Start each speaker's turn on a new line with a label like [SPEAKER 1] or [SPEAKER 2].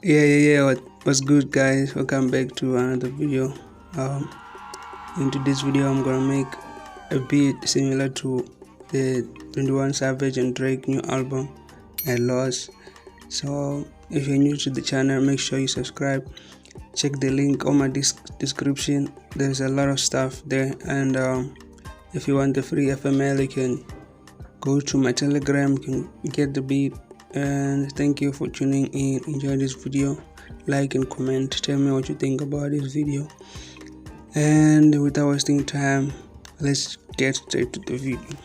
[SPEAKER 1] What's good, guys? Welcome back to another video. Um, in today's video, I'm gonna make a beat similar to the 21 Savage and Drake new album, herloss. So, if you're new to the channel, make sure you subscribe. Check the link on my description. There's a lot of stuff there, and if you want the free FML, you can go to my Telegram. You can get the beat. And thank you for tuning in. Enjoy this video, like and comment, tell me what you think about this video, and without wasting time, let's get straight to the video.